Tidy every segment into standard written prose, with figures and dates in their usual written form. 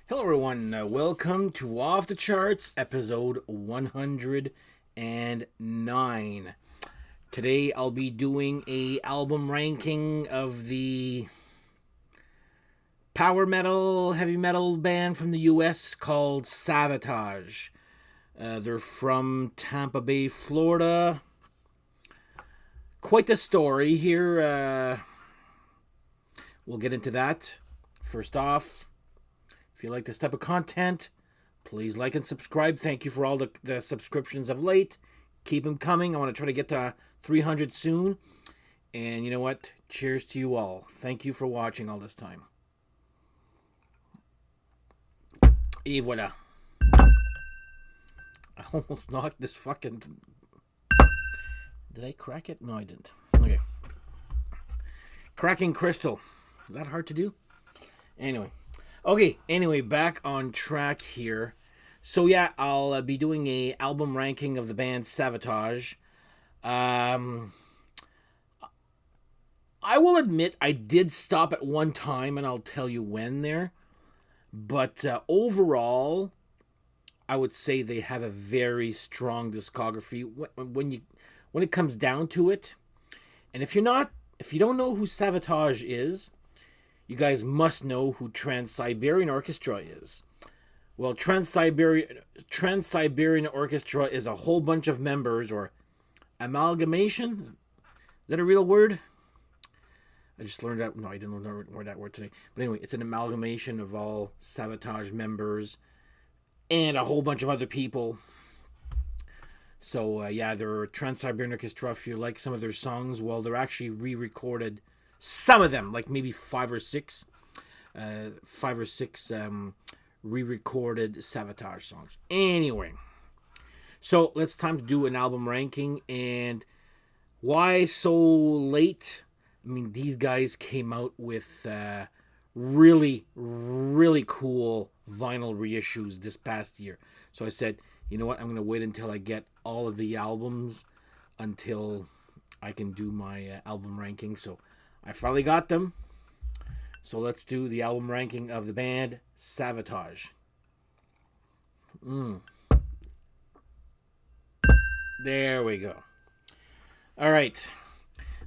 Hello, everyone. Welcome to Off the Charts, episode 109. Today, I'll be doing a album ranking of the power metal, heavy metal band from the U.S. called Savatage. They're from Tampa Bay, Florida. Quite the story here. We'll get into that. First off, if you like this type of content, please like and subscribe. Thank you for all the subscriptions of late. Keep them coming. I want to try to get to 300 soon. And you know what? Cheers to you all. Thank you for watching all this time. Et voilà. I almost knocked this fucking... Did I crack it? No, I didn't. Okay. Cracking crystal. Is that hard to do? Anyway, back on track here. So yeah, I'll be doing a album ranking of the band Savatage. I will admit I did stop at one time, and I'll tell you when there. But overall, I would say they have a very strong discography when it comes down to it. And if you don't know who Savatage is, you guys must know who Trans-Siberian Orchestra is. Well, Trans-Siberian Orchestra is a whole bunch of members, or amalgamation. Is that a real word? I just learned that. No, I didn't learn that word today. But anyway, it's an amalgamation of all Savatage members and a whole bunch of other people. So, they're Trans-Siberian Orchestra. If you like some of their songs, well, they're actually re-recorded. Some of them, like maybe five or six re-recorded Savatage songs. Anyway, so it's time to do an album ranking. And why so late? I mean, these guys came out with really, really cool vinyl reissues this past year. So I said, you know what? I'm going to wait until I get all of the albums until I can do my album ranking. So I finally got them. So let's do the album ranking of the band Savatage. There we go. All right.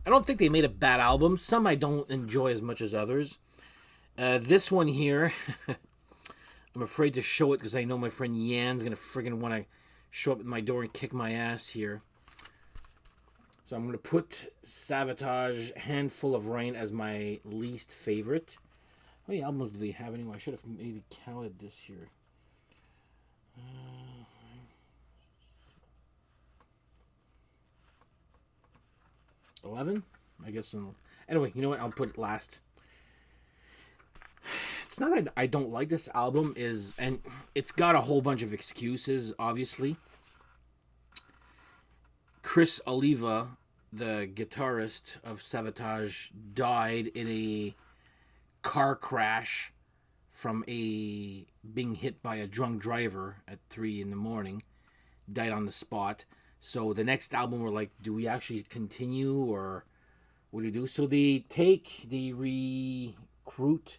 I don't think they made a bad album. Some I don't enjoy as much as others. This one here, I'm afraid to show it because I know my friend Yan's going to friggin' want to show up at my door and kick my ass here. So I'm going to put Savatage Handful of Rain as my least favorite. How many albums do they have anyway? I should have maybe counted this here. 11? I guess. Anyway, you know what? I'll put it last. It's not that I don't like this album, and it's got a whole bunch of excuses, obviously. Chris Oliva, the guitarist of Savatage, died in a car crash from being hit by a drunk driver at 3 a.m. Died on the spot. So the next album, we're like, do we actually continue, or what do we do? So they recruit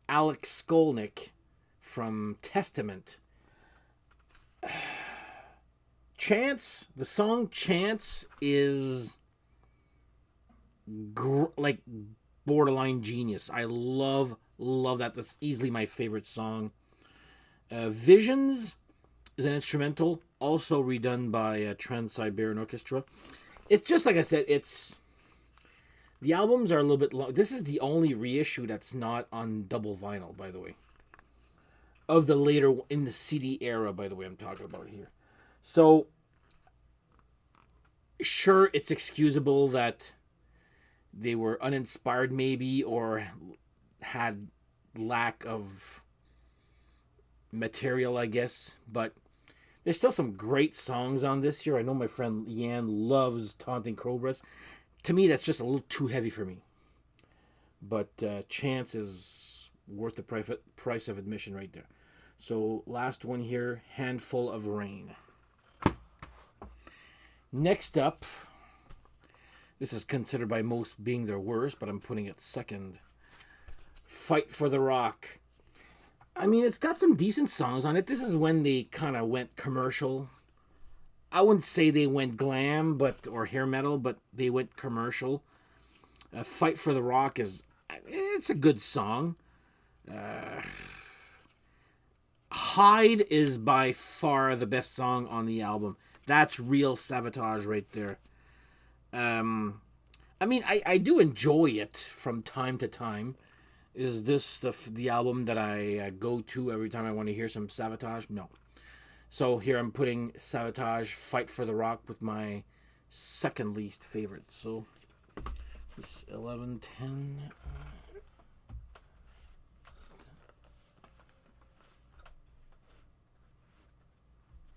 Alex Skolnick from Testament. The song Chance is like borderline genius. I love that. That's easily my favorite song. Visions is an instrumental, also redone by Trans-Siberian Orchestra. It's just like I said, the albums are a little bit long. This is the only reissue that's not on double vinyl, by the way. Of the later, in the CD era, by the way, I'm talking about here. So, sure, it's excusable that they were uninspired maybe, or had lack of material, I guess. But there's still some great songs on this here. I know my friend Yan loves Taunting Cobras. To me, that's just a little too heavy for me. But Chance is worth the price of admission right there. So, last one here, Handful of Rain. Next up, this is considered by most being their worst, but I'm putting it second. Fight for the Rock. I mean, it's got some decent songs on it. This is when they kind of went commercial. I wouldn't say they went glam, but or hair metal, but they went commercial. "Fight for the Rock" it's a good song. "Hide" is by far the best song on the album. That's real Savatage right there. I mean, I do enjoy it from time to time. Is this the album that I go to every time I want to hear some Savatage? No. So here I'm putting Savatage, "Fight for the Rock" with my second least favorite. So it's 11, 10.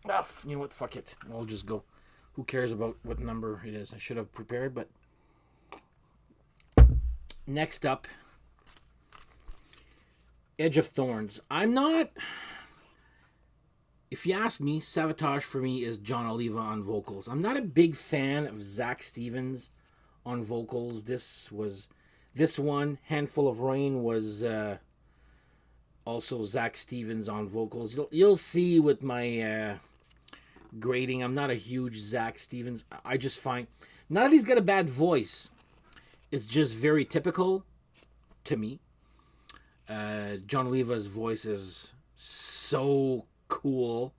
You know what? Fuck it. I'll just go. Who cares about what number it is? I should have prepared, but next up, "Edge of Thorns." I'm not. If you ask me, Savatage for me is John Oliva on vocals. I'm not a big fan of Zach Stevens on vocals. This one, "Handful of Rain," was also Zach Stevens on vocals. You'll see with my grading, I'm not a huge Zach Stevens. I just find, not that he's got a bad voice, it's just very typical to me. John Oliva's voice is so cool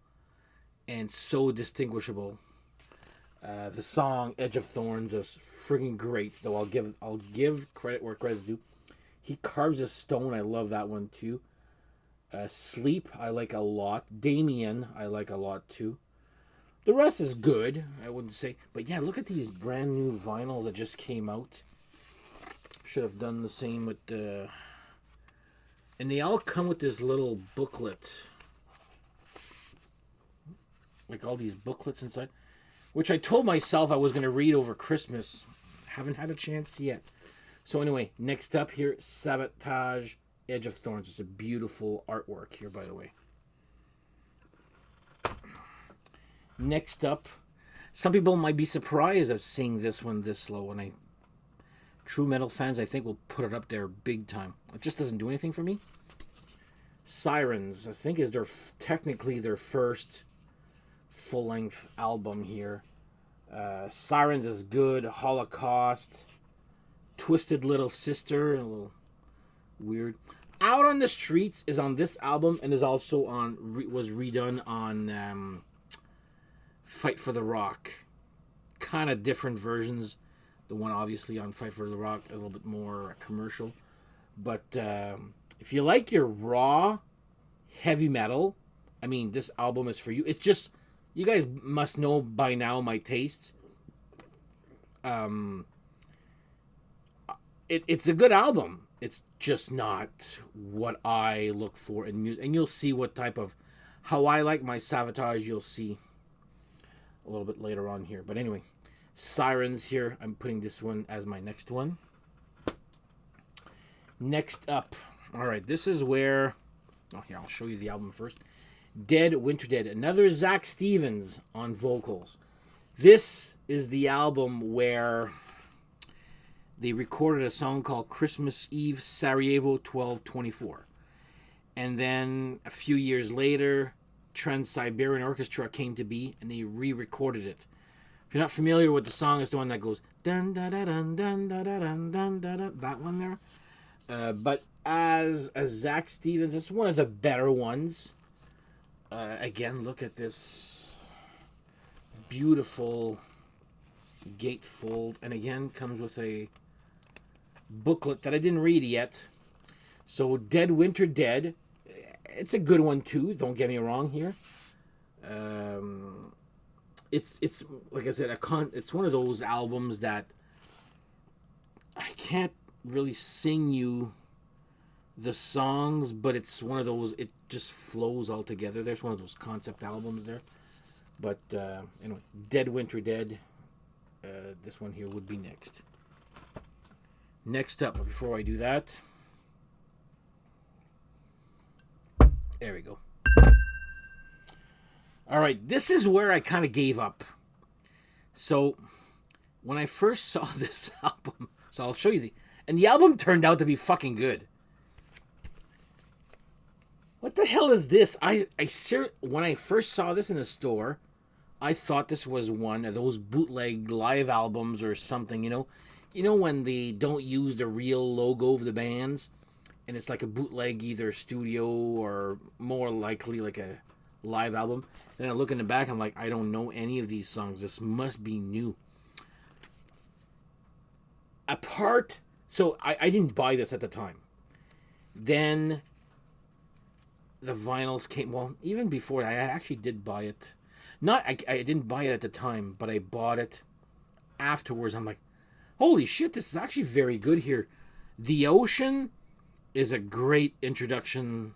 and so distinguishable. The song "Edge of Thorns" is freaking great, though I'll give credit where credit's due. "He Carves a Stone," I love that one too. "Sleep" I like a lot. "Damien" I like a lot too. The rest is good, I wouldn't say. But yeah, look at these brand new vinyls that just came out. Should have done the same with the... And they all come with this little booklet. Like all these booklets inside. Which I told myself I was going to read over Christmas. Haven't had a chance yet. So anyway, next up here, Savatage, "Edge of Thorns." It's a beautiful artwork here, by the way. Next up, some people might be surprised at seeing this one this slow, and true metal fans, I think, will put it up there big time. It just doesn't do anything for me. Sirens, I think, is technically their first full-length album here. Sirens is good. Holocaust, Twisted Little Sister, a little weird. Out on the Streets is on this album and is also was redone on "Fight for the Rock." Kind of different versions. The one obviously on "Fight for the Rock" is a little bit more commercial. But if you like your raw heavy metal, I mean, this album is for you. It's just, you guys must know by now my tastes. It's a good album. It's just not what I look for in music. And you'll see what type of, how I like my Savatage, you'll see a little bit later on here. But anyway, Sirens here. I'm putting this one as my next one. Next up. All right, this is where... Oh, here, I'll show you the album first. "Dead Winter Dead." Another Zach Stevens on vocals. This is the album where they recorded a song called "Christmas Eve, Sarajevo 1224." And then a few years later, Trans-Siberian Orchestra came to be, and they re-recorded it. If you're not familiar with the song, it's the one that goes dun da da dun dun da da dun dun da da. That one there. But as Zach Stevens, it's one of the better ones. Again, look at this beautiful gatefold, and again comes with a booklet that I didn't read yet. So "Dead Winter Dead," it's a good one too. Don't get me wrong here. It's like I said, it's one of those albums that I can't really sing you the songs, but it's one of those, it just flows all together. There's one of those concept albums there. But anyway, "Dead Winter Dead." This one here would be next. Next up, but before I do that, there we go. All right, this is where I kind of gave up. So when I first saw this album, so I'll show you and the album turned out to be fucking good. What what the hell is this? When I first saw this in the store, I thought this was one of those bootleg live albums or something. You know when they don't use the real logo of the bands, and it's like a bootleg, either studio or more likely like a live album. Then I look in the back, I'm like, I don't know any of these songs. This must be new. So I didn't buy this at the time. Then the vinyls came. Well, even before I actually did buy it. I didn't buy it at the time, but I bought it afterwards. I'm like, holy shit, this is actually very good here. The Ocean is a great introduction.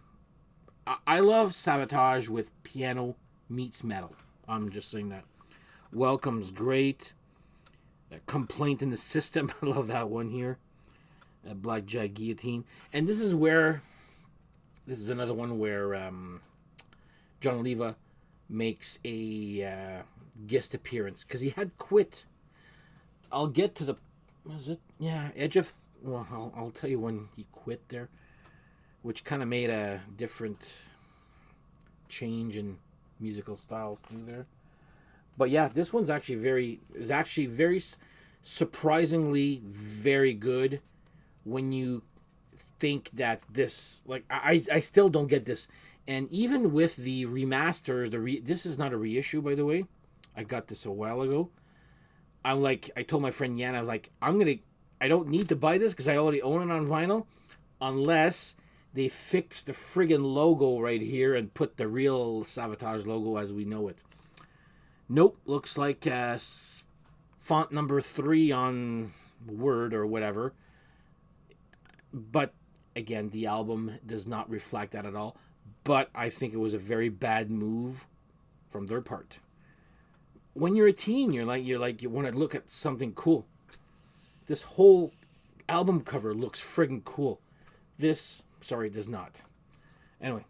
I love Sabotage with piano meets metal. I'm just saying that. Welcome's great. Complaint in the System. I love that one here. Blackjack Guillotine. And this is another one where John Oliva makes a guest appearance, because he had quit. I'll get to the... Was it? Yeah, Edge of... Well, I'll tell you when he quit there, which kind of made a different change in musical styles too there. But yeah, this one's actually very surprisingly very good. When you think that this, like, I still don't get this. And even with the remasters, this is not a reissue, by the way. I got this a while ago. I told my friend Yan, I was like, I don't need to buy this because I already own it on vinyl, unless they fix the friggin' logo right here and put the real Savatage logo as we know it. Nope, looks like font number 3 on Word or whatever. But again, the album does not reflect that at all. But I think it was a very bad move from their part. When you're a teen, you want to look at something cool. This whole album cover looks friggin' cool. This, sorry, does not. Anyway,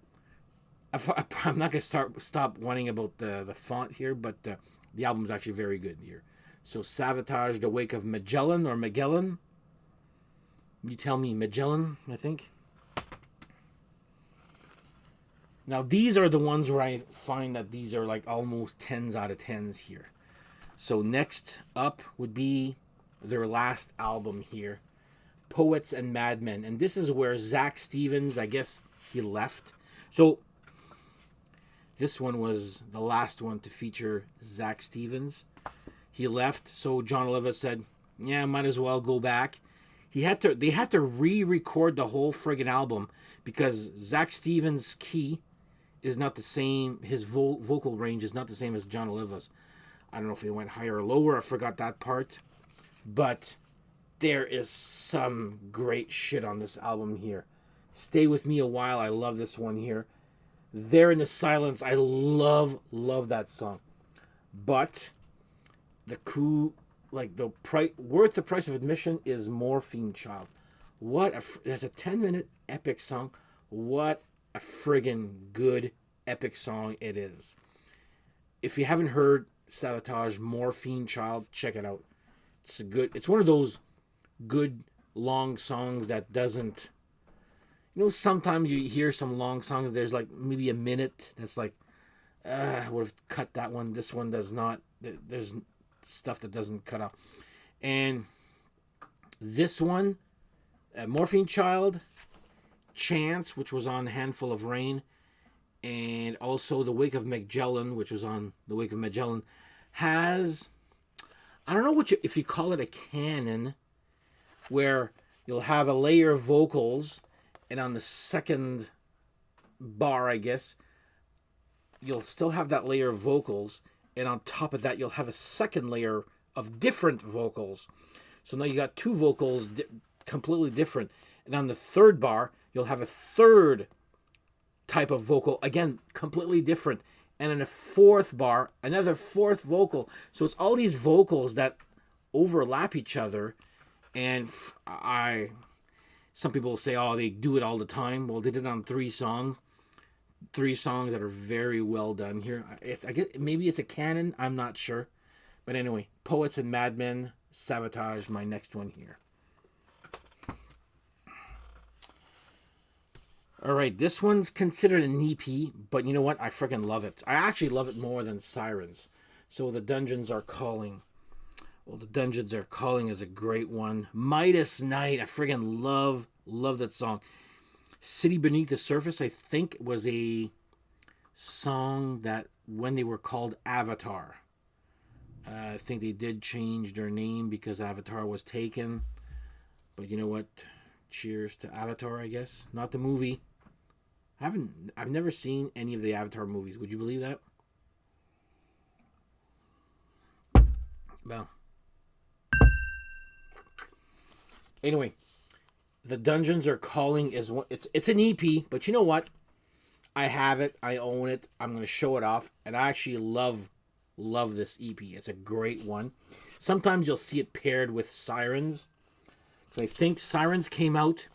I'm not going to stop whining about the font here, but the album's actually very good here. So Savatage, The Wake of Magellan or Magellan. You tell me, Magellan, I think. Now, these are the ones where I find that these are like almost 10s out of 10s here. So next up would be their last album here, Poets and Madmen. And this is where Zach Stevens, I guess he left. So this one was the last one to feature Zach Stevens. He left, so John Oliva said, yeah, might as well go back. They had to re-record the whole friggin' album because Zach Stevens' key is not the same. His vocal range is not the same as John Oliva's. I don't know if he went higher or lower. I forgot that part. But there is some great shit on this album here. Stay With Me a While. I love this one here. There in the Silence. I love that song. But the worth the price of admission is Morphine Child. That's a 10-minute epic song. What a friggin' good epic song it is. If you haven't heard Sabotage Morphine Child, check it out. It's one of those good long songs that doesn't, sometimes you hear some long songs, there's like maybe a minute that's like, I would have cut that one. This one does not. There's stuff that doesn't cut off. And this one, Morphine Child, Chance, which was on Handful of Rain, and also The Wake of Magellan, which was on The Wake of Magellan, has, I don't know if you call it a canon, where you'll have a layer of vocals, and on the second bar, I guess, you'll still have that layer of vocals, and on top of that, you'll have a second layer of different vocals. So now you got two vocals completely different. And on the third bar, you'll have a third type of vocal, again, completely different. And in the fourth bar, another fourth vocal. So it's all these vocals that overlap each other. And some people say, oh, they do it all the time. Well, they did it on 3 songs. 3 songs that are very well done here. I guess maybe it's a canon. I'm not sure. But anyway, Poets and Madmen, Savatage, my next one here. All right, this one's considered an EP, but you know what? I freaking love it. I actually love it more than Sirens. So the Dungeons Are Calling. Well, the Dungeons Are Calling is a great one. Midas Night. I friggin' love that song. City Beneath the Surface, I think, was a song that when they were called Avatar. I think they did change their name because Avatar was taken. But you know what? Cheers to Avatar, I guess. Not the movie. I've never seen any of the Avatar movies. Would you believe that? Well, anyway, the Dungeons Are Calling is one. It's an EP, but you know what? I have it. I own it. I'm gonna show it off, and I actually love this EP. It's a great one. Sometimes you'll see it paired with Sirens. So I think Sirens came out,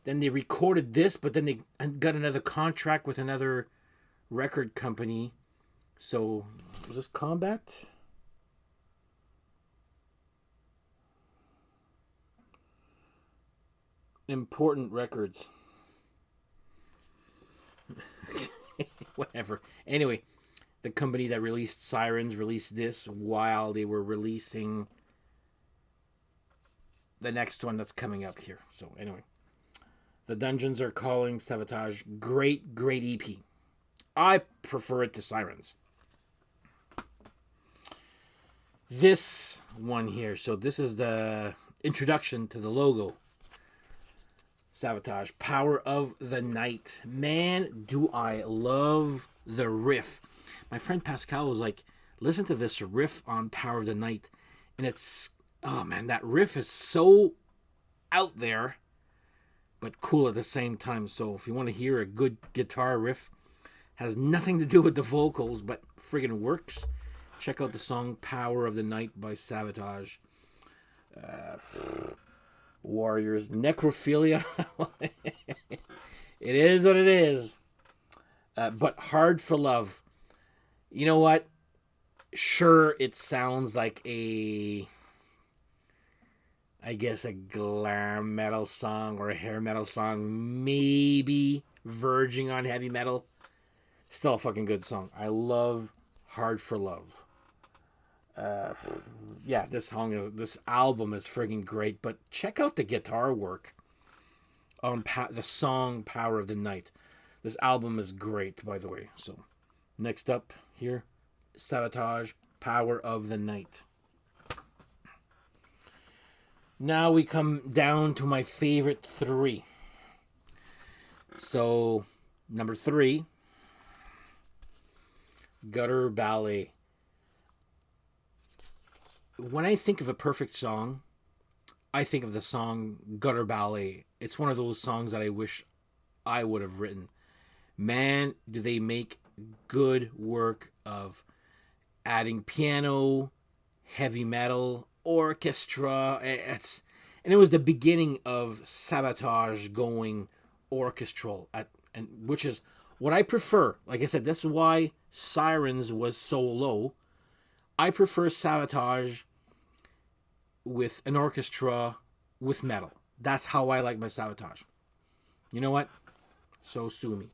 then they recorded this, but then they got another contract with another record company. So was this Combat? Important Records. Whatever. Anyway, the company that released Sirens released this while they were releasing the next one that's coming up here. So anyway, the Dungeons Are Calling, Sabotage. Great EP. I prefer it to Sirens. This one here. So this is the introduction to the logo. Savatage, Power of the Night. Man, do I love the riff. My friend Pascal was like, listen to this riff on Power of the Night. And it's, oh man, that riff is so out there, but cool at the same time. So if you want to hear a good guitar riff, has nothing to do with the vocals, but friggin' works, check out the song Power of the Night by Savatage. Warriors, Necrophilia. It is what it is. But Hard for Love. You know what? Sure, it sounds like I guess a glam metal song or a hair metal song, maybe verging on heavy metal. Still a fucking good song. I love Hard for Love. Yeah, this album is friggin' great, but check out the guitar work on the song Power of the Night. This album is great, by the way. So, next up here, Savatage, Power of the Night. Now we come down to my favorite three. So, number 3, Gutter Ballet. When I think of a perfect song, I think of the song Gutter Ballet. It's one of those songs that I wish I would have written. Man, do they make good work of adding piano, heavy metal, orchestra. And it was the beginning of Savatage going orchestral, and which is what I prefer. Like I said, that's why Sirens was so low. I prefer Savatage with an orchestra with metal. That's how I like my Savatage. You know what? So sue me.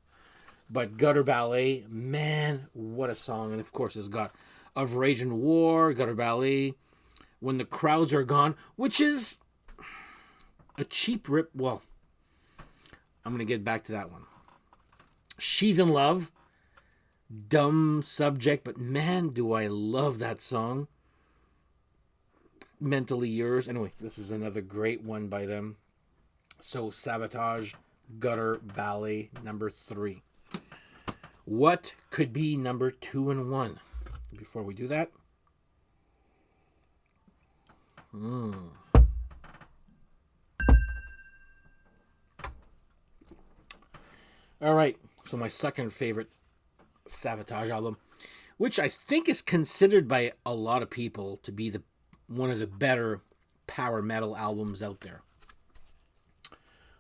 But Gutter Ballet, man, what a song. And of course it's got Of Rage and War, Gutter Ballet, When the Crowds Are Gone, which is a cheap rip. Well, I'm going to get back to that one. She's in Love. Dumb subject, but man, do I love that song. Mentally Yours. Anyway, this is another great one by them. So, Savatage, Gutter Ballet, number 3. What could be number 2 and 1? Before we do that. All right, so my second favorite Savatage album, which I think is considered by a lot of people to be one of the better power metal albums out there.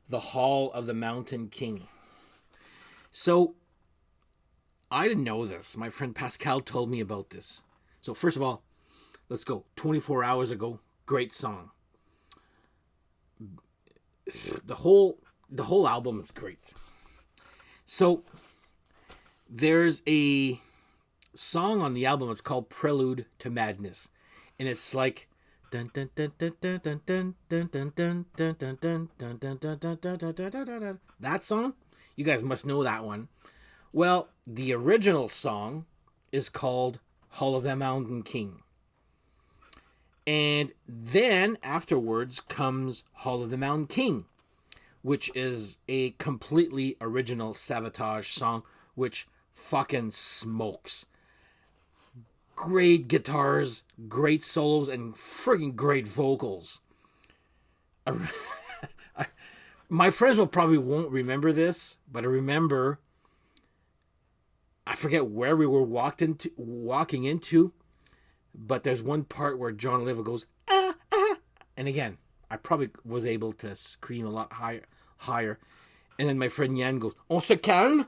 The Hall of the Mountain King. So, I didn't know this. My friend Pascal told me about this. So, first of all, let's go. 24 Hours Ago, great song. The whole album is great. So there's a song on the album. It's called Prelude to Madness, and it's like that song. You guys must know that one. Well, the original song is called Hall of the Mountain King. And then afterwards comes Hall of the Mountain King, which is a completely original Savatage song, which fucking smokes. Great guitars, great solos, and friggin' great vocals. My friends probably won't remember this, but I remember, I forget where we were walking into, but there's one part where John Oliver goes, ah, ah. And again, I probably was able to scream a lot higher. And then my friend Yan goes, on se calme?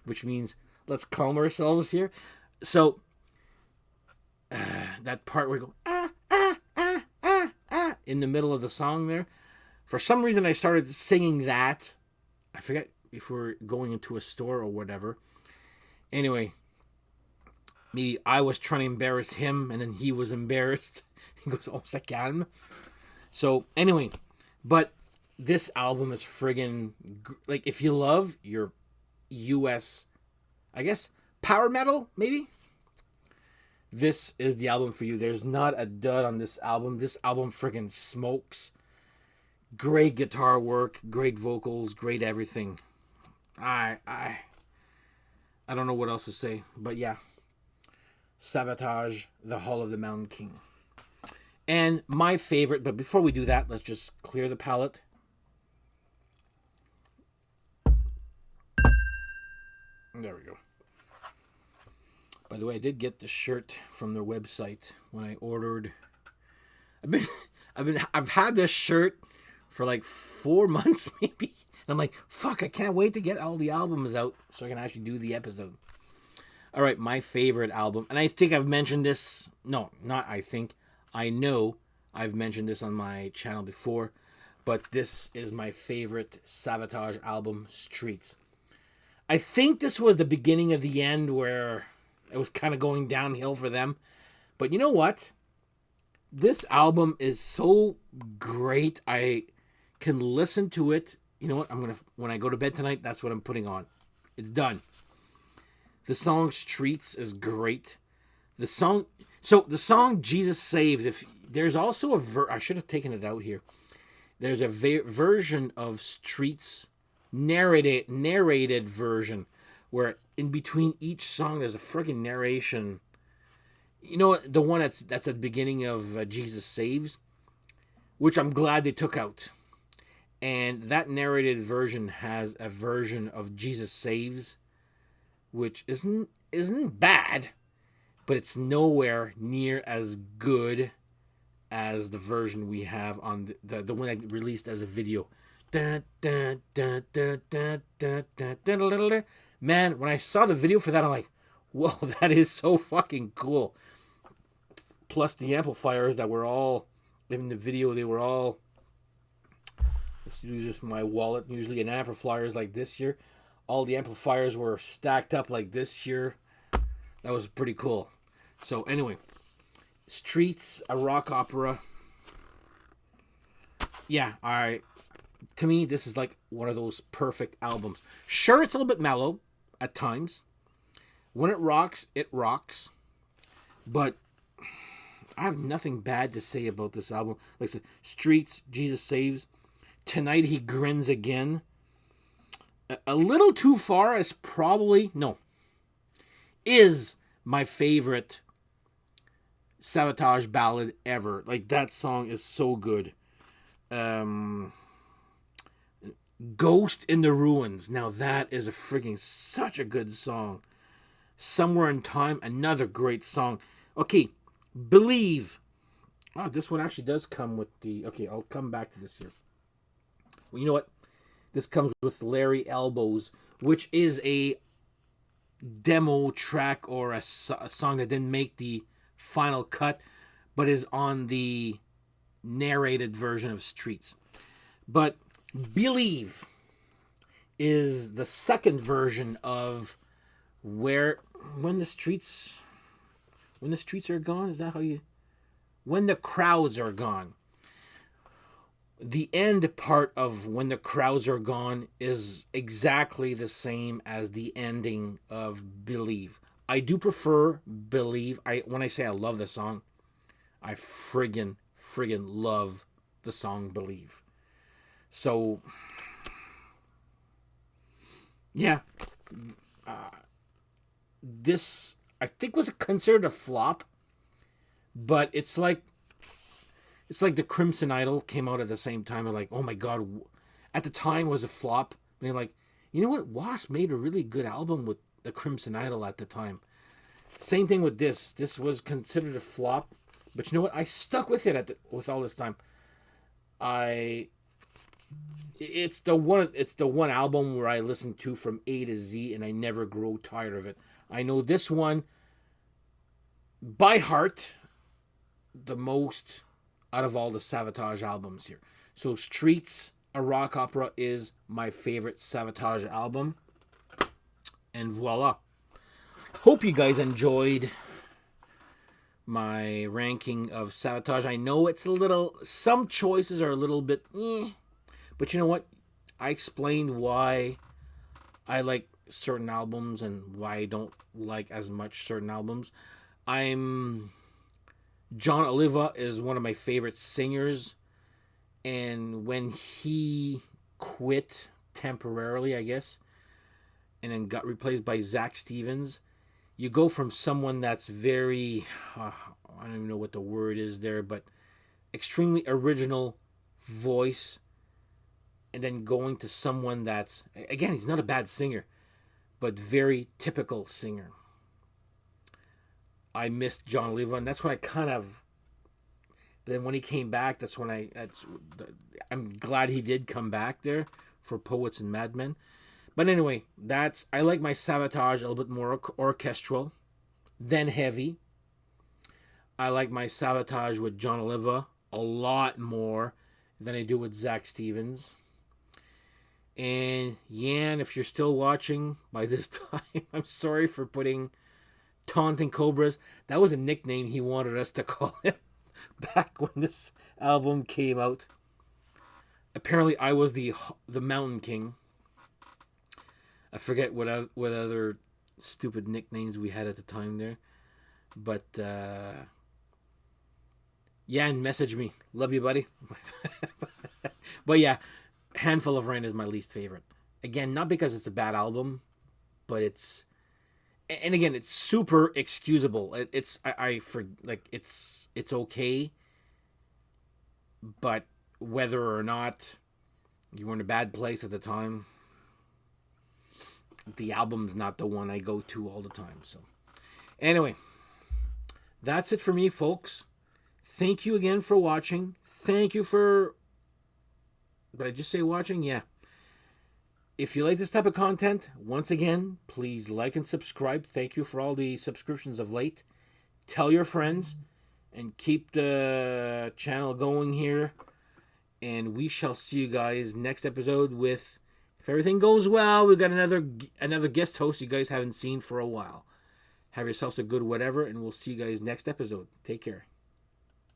Which means, let's calm ourselves here. So, that part where we go, ah, ah, ah, ah, ah, in the middle of the song there. For some reason, I started singing that. I forget if we're going into a store or whatever. Anyway, I was trying to embarrass him, and then he was embarrassed. He goes, oh, c'est calme. So, anyway, but this album is friggin', like, if you love your US, I guess, power metal, maybe? This is the album for you. There's not a dud on this album. This album friggin' smokes. Great guitar work, great vocals, great everything. I don't know what else to say, but yeah. Savatage, the Hall of the Mountain King. And my favorite, but before we do that, let's just clear the palate. There we go. By the way, I did get the shirt from their website when I ordered. I've had this shirt for like 4 months maybe. And I'm like, fuck, I can't wait to get all the albums out so I can actually do the episode. All right, my favorite album, and I think I've mentioned this. No, not I think. I know I've mentioned this on my channel before, but this is my favorite Savatage album, Streets. I think this was the beginning of the end where it was kind of going downhill for them. But you know what? This album is so great. I can listen to it. You know what? When I go to bed tonight, that's what I'm putting on. It's done. The song Streets is great. The song Jesus Saves. If there's also I should have taken it out here. There's a version of Streets, narrated version, where in between each song there's a friggin' narration. You know, the one that's at the beginning of Jesus Saves, which I'm glad they took out. And that narrated version has a version of Jesus Saves, which isn't bad, but it's nowhere near as good as the version we have on the one I released as a video. Man, when I saw the video for that, I'm like, whoa, that is so fucking cool. Plus the amplifiers that were all in the video, they were all, let's use just my wallet, usually an amplifier is like this here. All the amplifiers were stacked up like this here. That was pretty cool. So anyway, Streets, a rock opera. Yeah, to me, this is like one of those perfect albums. Sure, it's a little bit mellow at times. When it rocks, it rocks. But I have nothing bad to say about this album. Like I said, Streets, Jesus Saves. Tonight He Grins Again. A little Too Far is is my favorite Savatage ballad ever. Like, that song is so good. Ghost in the Ruins. Now that is a frigging such a good song. Somewhere in Time, another great song. Okay, Believe. Oh, this one actually does come with the... Okay, I'll come back to this here. Well, you know what? This comes with Larry Elbows, which is a demo track or a song that didn't make the final cut, but is on the narrated version of Streets. But Believe is the second version of where when the streets are gone. Is that how you? When the crowds are gone. The end part of when the crowds are gone is exactly the same as the ending of Believe. I do prefer Believe. When I say I love the song, I friggin' love the song Believe. So, yeah. This, I think, was considered a flop, but it's like the Crimson Idol came out at the same time. I'm like, oh my god, at the time it was a flop. And you're like, you know what? Wasp made a really good album with the Crimson Idol at the time. Same thing with this. This was considered a flop, but you know what? I stuck with it with all this time. It's the one album where I listen to from A to Z, and I never grow tired of it. I know this one by heart the most out of all the Savatage albums here. So Streets, a Rock Opera is my favorite Savatage album. And voila. Hope you guys enjoyed my ranking of Savatage. I know some choices are a little bit but you know what? I explained why I like certain albums and why I don't like as much certain albums. John Oliva is one of my favorite singers, and when he quit temporarily, I guess, and then got replaced by Zach Stevens, you go from someone that's very, I don't even know what the word is there, but extremely original voice, and then going to someone that's, again, he's not a bad singer, but very typical singer. I missed John Oliva, and that's when I kind of. But then when he came back, that's when I'm glad he did come back there for Poets and Madmen. But anyway, I like my Savatage a little bit more orchestral than heavy. I like my Savatage with John Oliva a lot more than I do with Zach Stevens. And Yan, if you're still watching by this time, I'm sorry for putting Taunting Cobras. That was a nickname he wanted us to call him back when this album came out. Apparently I was the Mountain King. I forget what other stupid nicknames we had at the time there. But Yan, message me. Love you, buddy. But yeah, Handful of Rain is my least favorite. Again, not because it's a bad album, but it's super excusable. It's okay, but whether or not you were in a bad place at the time, the album's not the one I go to all the time. So anyway, that's it for me, folks. Thank you again for watching. Thank you for, did I just say watching? Yeah. If you like this type of content, once again, please like and subscribe. Thank you for all the subscriptions of late. Tell your friends and keep the channel going here. And we shall see you guys next episode with, if everything goes well, we've got another guest host you guys haven't seen for a while. Have yourselves a good whatever, and we'll see you guys next episode. Take care.